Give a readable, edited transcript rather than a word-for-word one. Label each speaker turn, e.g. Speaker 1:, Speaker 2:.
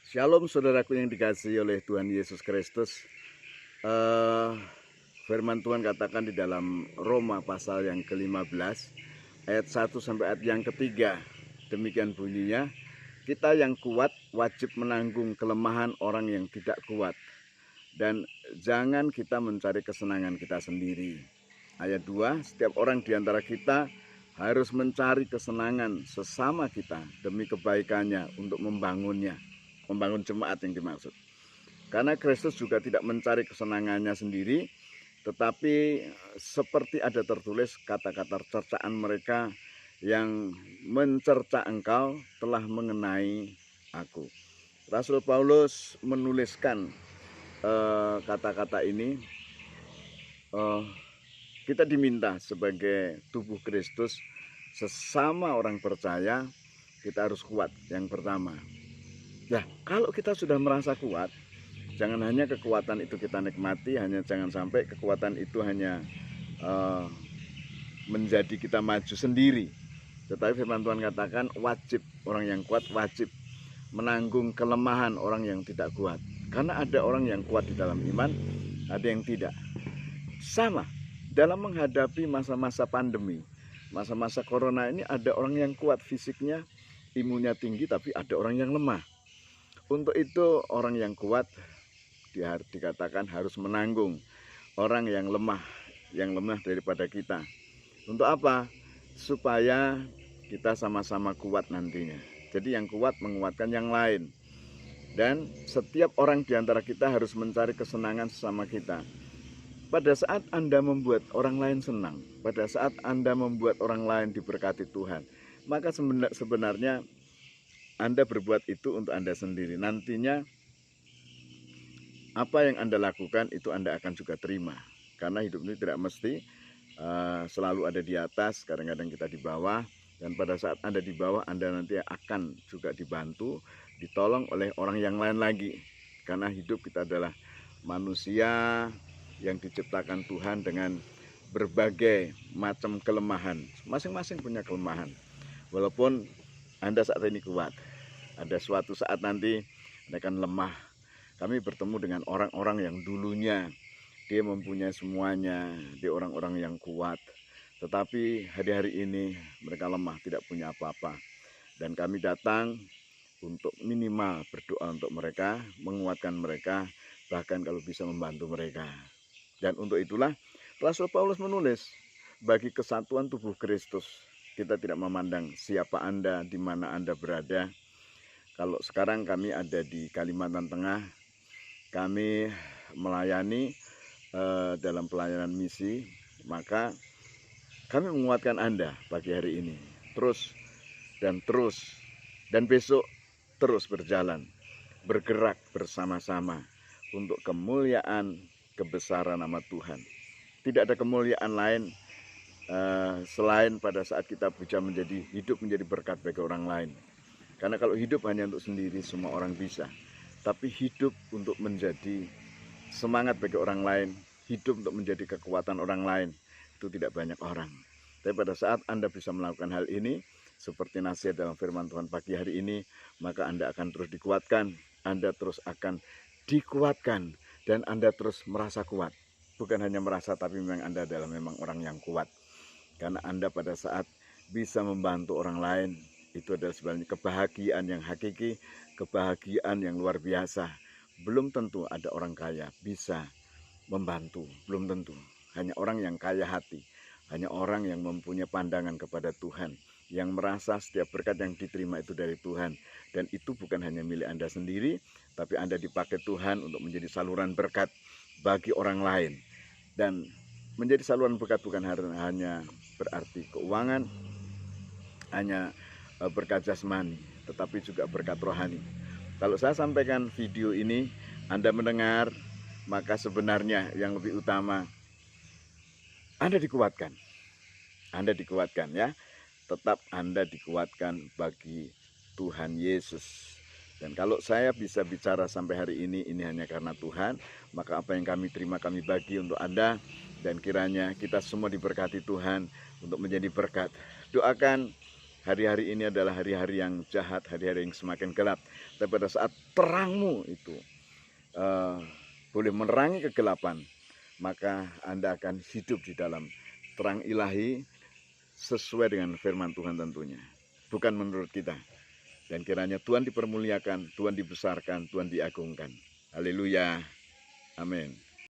Speaker 1: Shalom saudaraku yang dikasihi oleh Tuhan Yesus Kristus. Firman Tuhan katakan di dalam Roma pasal yang ke-15 ayat 1 sampai ayat yang ketiga. Demikian bunyinya, kita yang kuat wajib menanggung kelemahan orang yang tidak kuat. Dan jangan kita mencari kesenangan kita sendiri. Ayat 2, setiap orang di antara kita harus mencari kesenangan sesama kita demi kebaikannya untuk membangunnya. Membangun jemaat yang dimaksud. Karena Kristus juga tidak mencari kesenangannya sendiri, tetapi seperti ada tertulis kata-kata cercaan mereka yang mencerca engkau telah mengenai aku. Rasul Paulus menuliskan kata-kata ini. Kita diminta sebagai tubuh Kristus, sesama orang percaya, kita harus kuat yang pertama. Nah, kalau kita sudah merasa kuat, jangan hanya kekuatan itu kita nikmati, jangan sampai kekuatan itu hanya menjadi kita maju sendiri. Tetapi firman Tuhan katakan wajib, orang yang kuat wajib menanggung kelemahan orang yang tidak kuat. Karena ada orang yang kuat di dalam iman, ada yang tidak. Sama, dalam menghadapi masa-masa pandemi, masa-masa corona ini ada orang yang kuat fisiknya, imunnya tinggi, tapi ada orang yang lemah. Untuk itu orang yang kuat dikatakan harus menanggung orang yang lemah daripada kita. Untuk apa? Supaya kita sama-sama kuat nantinya. Jadi yang kuat menguatkan yang lain. Dan setiap orang di antara kita harus mencari kesenangan sesama kita. Pada saat Anda membuat orang lain senang, pada saat Anda membuat orang lain diberkati Tuhan, maka sebenarnya Anda berbuat itu untuk Anda sendiri. Nantinya apa yang Anda lakukan itu Anda akan juga terima. Karena hidup ini tidak mesti selalu ada di atas, kadang-kadang kita di bawah. Dan pada saat Anda di bawah, Anda nanti akan juga dibantu, ditolong oleh orang yang lain lagi. Karena hidup kita adalah manusia yang diciptakan Tuhan dengan berbagai macam kelemahan. Masing-masing punya kelemahan. Walaupun Anda saat ini kuat, ada suatu saat nanti Anda akan lemah. Kami bertemu dengan orang-orang yang dulunya dia mempunyai semuanya, dia orang-orang yang kuat. Tetapi hari-hari ini mereka lemah, tidak punya apa-apa. Dan kami datang untuk minimal berdoa untuk mereka, menguatkan mereka, bahkan kalau bisa membantu mereka. Dan untuk itulah Rasul Paulus menulis, bagi kesatuan tubuh Kristus, kita tidak memandang siapa Anda, di mana Anda berada. Kalau sekarang kami ada di Kalimantan Tengah, kami melayani dalam pelayanan misi, maka kami menguatkan Anda pagi hari ini. Terus, dan besok terus berjalan, bergerak bersama-sama untuk kemuliaan kebesaran nama Tuhan. Tidak ada kemuliaan lain selain pada saat kita bisa hidup menjadi berkat bagi orang lain. Karena kalau hidup hanya untuk sendiri, semua orang bisa. Tapi hidup untuk menjadi semangat bagi orang lain, hidup untuk menjadi kekuatan orang lain, itu tidak banyak orang. Tapi pada saat Anda bisa melakukan hal ini, seperti nasihat dalam firman Tuhan pagi hari ini, maka Anda akan terus dikuatkan, Anda terus akan dikuatkan, dan Anda terus merasa kuat. Bukan hanya merasa, tapi memang Anda adalah memang orang yang kuat. Karena Anda pada saat bisa membantu orang lain, itu adalah sebenarnya kebahagiaan yang hakiki, kebahagiaan yang luar biasa. Belum tentu ada orang kaya bisa membantu, belum tentu. Hanya orang yang kaya hati, hanya orang yang mempunyai pandangan kepada Tuhan, yang merasa setiap berkat yang diterima itu dari Tuhan. Dan itu bukan hanya milik Anda sendiri, tapi Anda dipakai Tuhan untuk menjadi saluran berkat bagi orang lain. Dan menjadi saluran berkat bukan hanya berarti keuangan, hanya berkat jasmani, tetapi juga berkat rohani. Kalau saya sampaikan video ini, Anda mendengar, maka sebenarnya yang lebih utama, Anda dikuatkan. Anda dikuatkan ya. Tetap Anda dikuatkan bagi Tuhan Yesus. Dan kalau saya bisa bicara sampai hari ini hanya karena Tuhan, maka apa yang kami terima kami bagi untuk Anda. Dan kiranya kita semua diberkati Tuhan untuk menjadi berkat. Doakan hari-hari ini adalah hari-hari yang jahat, hari-hari yang semakin gelap. Tapi pada saat terangmu itu boleh menerangi kegelapan, maka Anda akan hidup di dalam terang ilahi sesuai dengan firman Tuhan tentunya, bukan menurut kita. Dan kiranya Tuhan dipermuliakan, Tuhan dibesarkan, Tuhan diagungkan. Haleluya. Amin.